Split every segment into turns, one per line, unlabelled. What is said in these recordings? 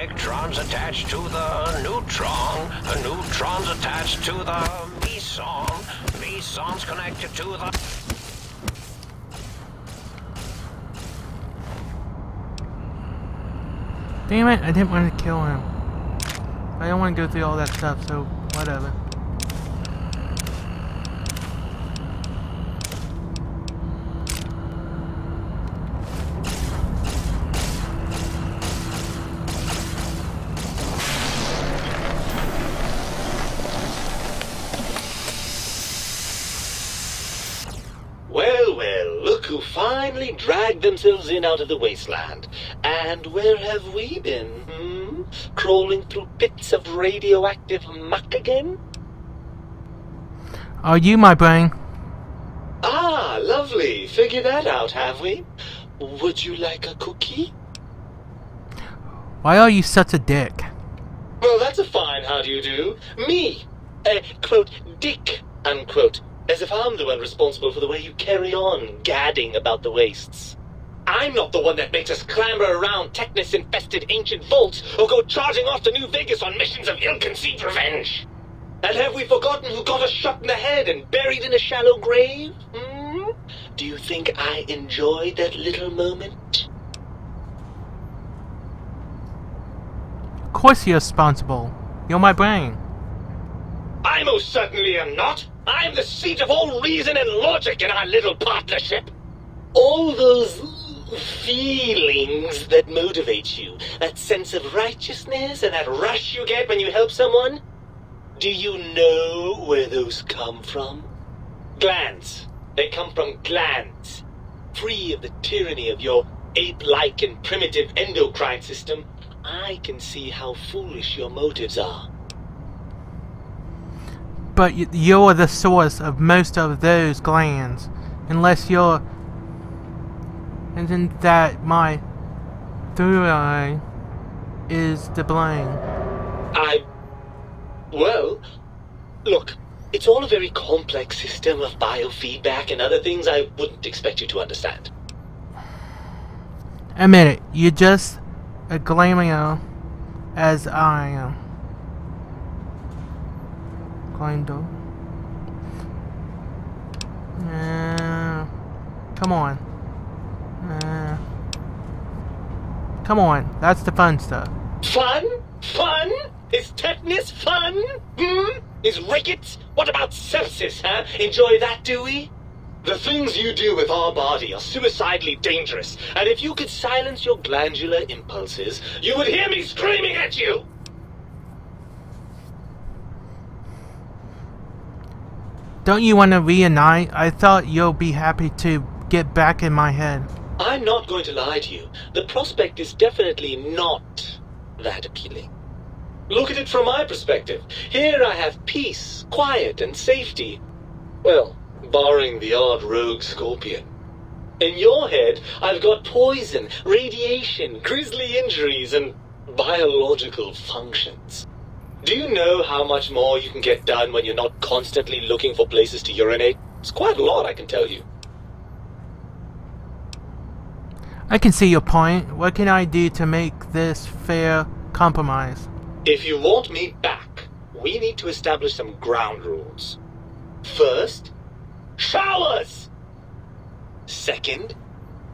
electrons attached to the neutron. The neutron's attached to the meson. Meson's connected to the...
Damn it, I didn't want to kill him. I don't want to go through all that stuff, so whatever.
Well, look who finally dragged themselves in out of the wasteland. And where have we been, Crawling through pits of radioactive muck again?
Are you my brain?
Ah, lovely. Figured that out, have we? Would you like a cookie?
Why are you such a dick?
Well, that's a fine how do you do. Me, quote, dick, unquote. As if I'm the one responsible for the way you carry on gadding about the wastes. I'm not the one that makes us clamber around Technus-infested ancient vaults or go charging off to New Vegas on missions of ill-conceived revenge. And have we forgotten who got us shot in the head and buried in a shallow grave? Do you think I enjoyed that little moment?
Of course you're responsible. You're my brain.
I most certainly am not. I'm the seat of all reason and logic in our little partnership. All those feelings that motivate you, that sense of righteousness and that rush you get when you help someone, do you know where those come from? Glands. They come from glands. Free of the tyranny of your ape-like and primitive endocrine system, I can see how foolish your motives are.
But you're the source of most of those glands. Unless you're... Isn't that my third eye is to blame?
Well, look, it's all a very complex system of biofeedback and other things I wouldn't expect you to understand.
Admit it, you're just a glamio as I am. Glando. Come on. Come on, that's the fun stuff.
Fun? Fun? Is tetanus fun? Is rickets? What about sepsis, huh? Enjoy that, do we? The things you do with our body are suicidally dangerous, and if you could silence your glandular impulses, you would hear me screaming at you!
Don't you want to reunite? I thought you'll be happy to get back in my head.
I'm not going to lie to you. The prospect is definitely not that appealing. Look at it from my perspective. Here I have peace, quiet, and safety. Well, barring the odd rogue scorpion. In your head, I've got poison, radiation, grisly injuries, and biological functions. Do you know how much more you can get done when you're not constantly looking for places to urinate? It's quite a lot, I can tell you.
I can see your point. What can I do to make this fair compromise?
If you want me back, we need to establish some ground rules. First, showers! Second,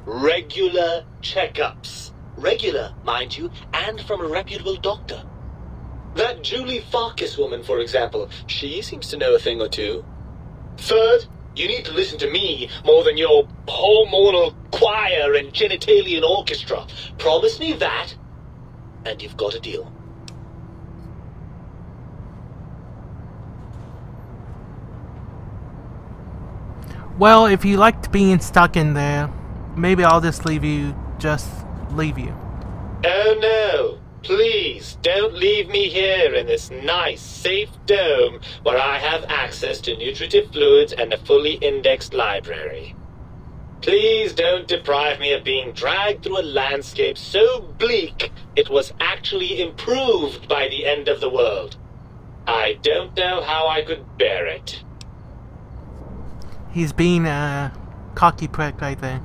regular checkups. Regular, mind you, and from a reputable doctor. That Julie Farkas woman, for example, she seems to know a thing or two. Third, you need to listen to me more than your hormonal choir and genitalian orchestra. Promise me that, and you've got a deal.
Well, if you liked being stuck in there, maybe I'll just leave you.
Oh no! Please, don't leave me here in this nice, safe dome where I have access to nutritive fluids and a fully indexed library. Please don't deprive me of being dragged through a landscape so bleak it was actually improved by the end of the world. I don't know how I could bear it.
He's being a cocky prick, I think.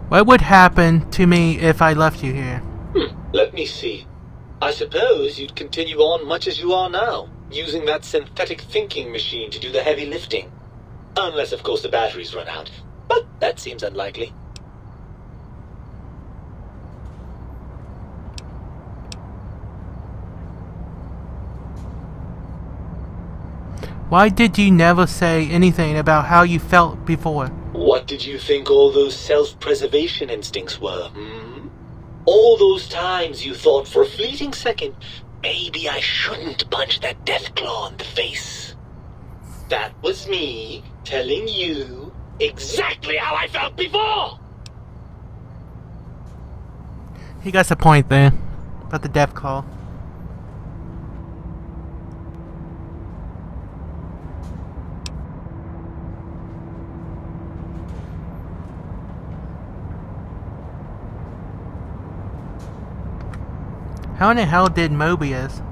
What would happen to me if I left you here?
Let me see. I suppose you'd continue on much as you are now, using that synthetic thinking machine to do the heavy lifting. Unless, of course, the batteries run out. But that seems unlikely.
Why did you never say anything about how you felt before?
What did you think all those self-preservation instincts were, All those times you thought for a fleeting second, maybe I shouldn't punch that Deathclaw in the face. That was me telling you exactly how I felt before!
He got a point there about the Deathclaw. How in the hell did Mobius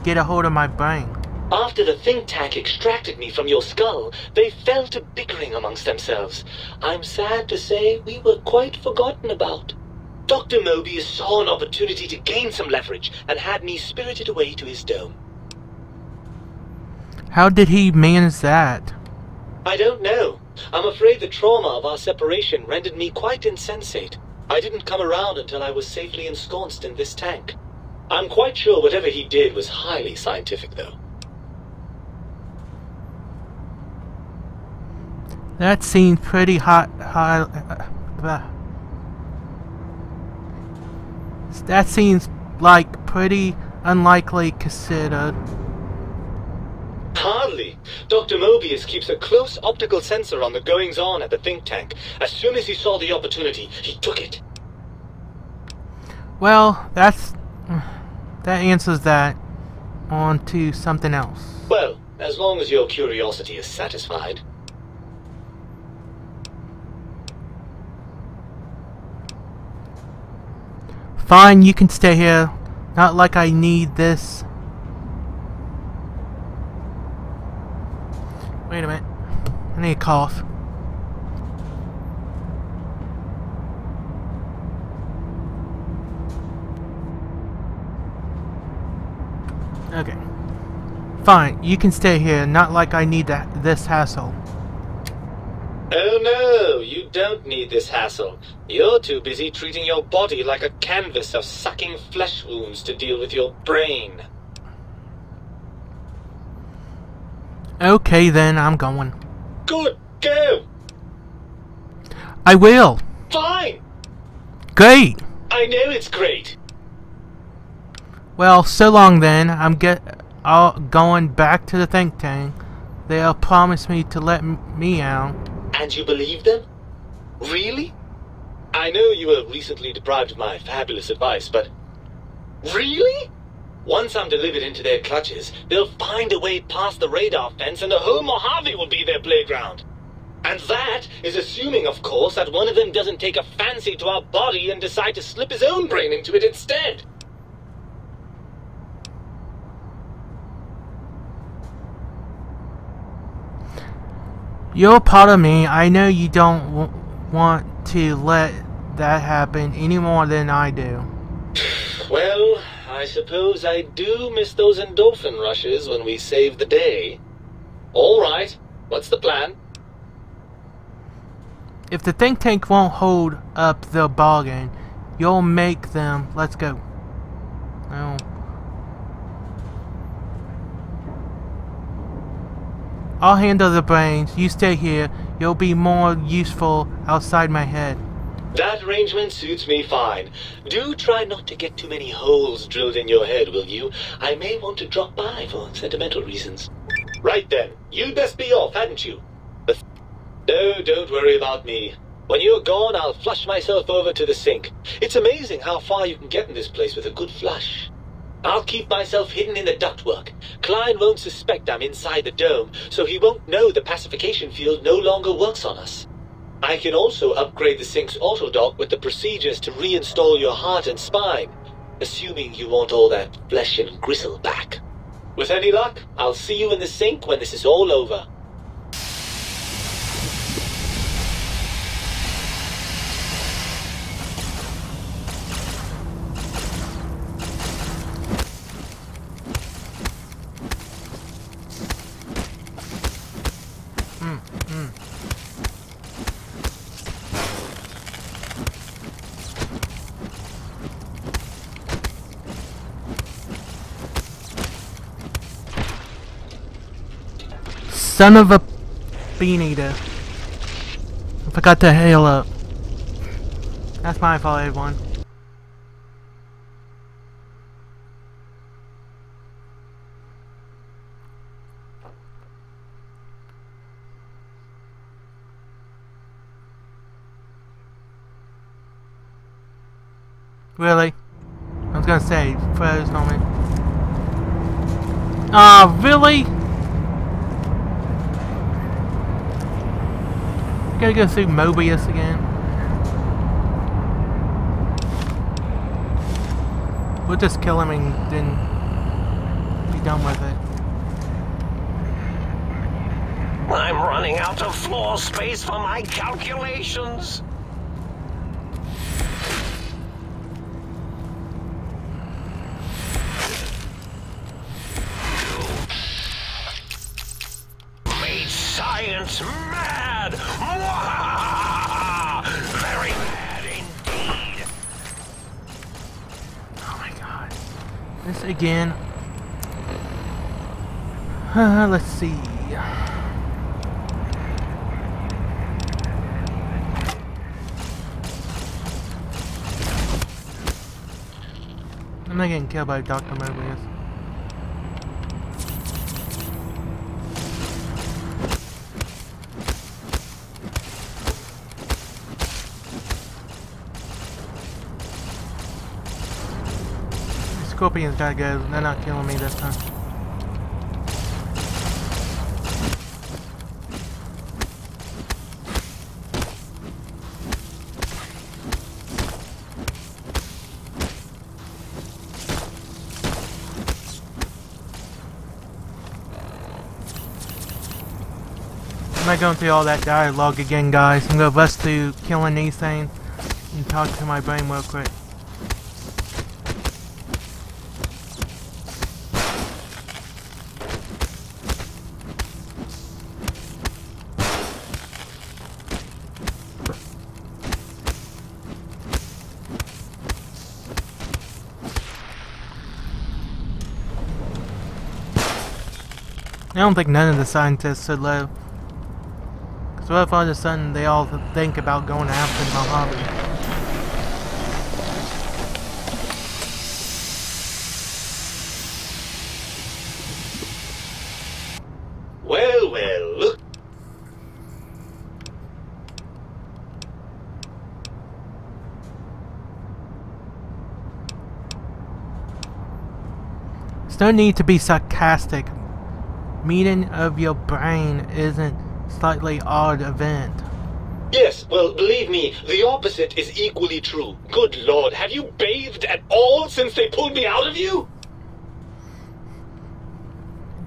get a hold of my brain?
After the think tank extracted me from your skull, they fell to bickering amongst themselves. I'm sad to say we were quite forgotten about. Dr. Mobius saw an opportunity to gain some leverage and had me spirited away to his dome.
How did he manage that?
I don't know. I'm afraid the trauma of our separation rendered me quite insensate. I didn't come around until I was safely ensconced in this tank. I'm quite sure whatever he did was highly scientific, though.
That seems pretty hot. That seems like pretty unlikely considered.
Hardly. Dr. Mobius keeps a close optical sensor on the goings-on at the think tank. As soon as he saw the opportunity, he took it.
Well, that answers that. On to something else.
Well, as long as your curiosity is satisfied.
Fine, you can stay here. Not like I need this. Wait a minute. I need a cough. Okay. Fine, you can stay here. Not like I need this hassle.
Oh no, you don't need this hassle. You're too busy treating your body like a canvas of sucking flesh wounds to deal with your brain.
Okay then, I'm going.
Good, go!
I will.
Fine!
Great!
I know it's great.
Well, so long then. I'm going back to the think tank. They'll promise me to let me out.
And you believe them? Really? I know you were recently deprived of my fabulous advice, but... Really? Once I'm delivered into their clutches, they'll find a way past the radar fence and the whole Mojave will be their playground. And that is assuming, of course, that one of them doesn't take a fancy to our body and decide to slip his own brain into it instead.
You're part of me. I know you don't want to let that happen any more than I do.
Well, I suppose I do miss those endorphin rushes when we save the day. All right, what's the plan?
If the think tank won't hold up the bargain, you'll make them. Let's go. No. I'll handle the brains. You stay here. You'll be more useful outside my head.
That arrangement suits me fine. Do try not to get too many holes drilled in your head, will you? I may want to drop by for sentimental reasons. Right then. You'd best be off, hadn't you? No, don't worry about me. When you're gone, I'll flush myself over to the sink. It's amazing how far you can get in this place with a good flush. I'll keep myself hidden in the ductwork. Klein won't suspect I'm inside the dome, so he won't know the pacification field no longer works on us. I can also upgrade the sink's autodock with the procedures to reinstall your heart and spine, assuming you want all that flesh and gristle back. With any luck, I'll see you in the sink when this is all over.
son of a bean eater. I forgot to heal up. That's my fault, everyone. Really? I was gonna say, froze moment. Ah, really? Gotta go through Mobius again. We'll just kill him and then be done with it.
I'm running out of floor space for my calculations. Science mad! Very mad indeed!
Oh my god. This again. Let's see. I'm not getting killed by Dr. Mobius. Scorpions gotta go. They're not killing me this time. I'm not going through all that dialogue again, guys. I'm gonna bust through killing these things and talk to my brain real quick. I don't think none of the scientists should live. Because what if all of a sudden they all think about going after Mojave?
Well, well, look.
There's no need to be sarcastic. Meeting of your brain isn't slightly odd event.
Yes, well, believe me, the opposite is equally true. Good Lord, have you bathed at all since they pulled me out of you?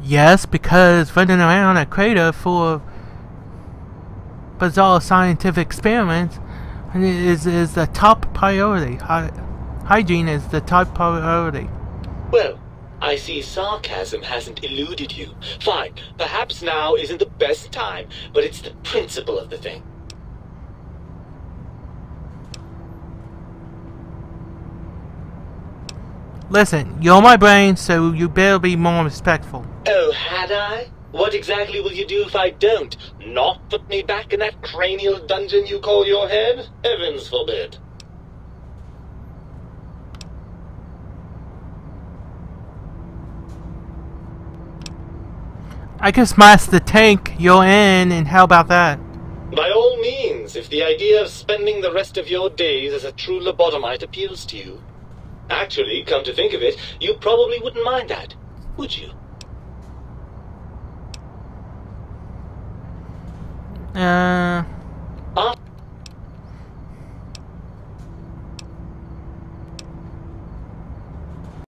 Yes, because running around a crater full of bizarre scientific experiments is the top priority. Hygiene is the top priority.
Well, I see sarcasm hasn't eluded you. Fine, perhaps now isn't the best time, but it's the principle of the thing.
Listen, you're my brain, so you better be more respectful.
Oh, had I? What exactly will you do if I don't? Not put me back in that cranial dungeon you call your head? Heavens forbid.
I can smash the tank you're in, and how about that?
By all means, if the idea of spending the rest of your days as a true lobotomite appeals to you. Actually, come to think of it, you probably wouldn't mind that, would you?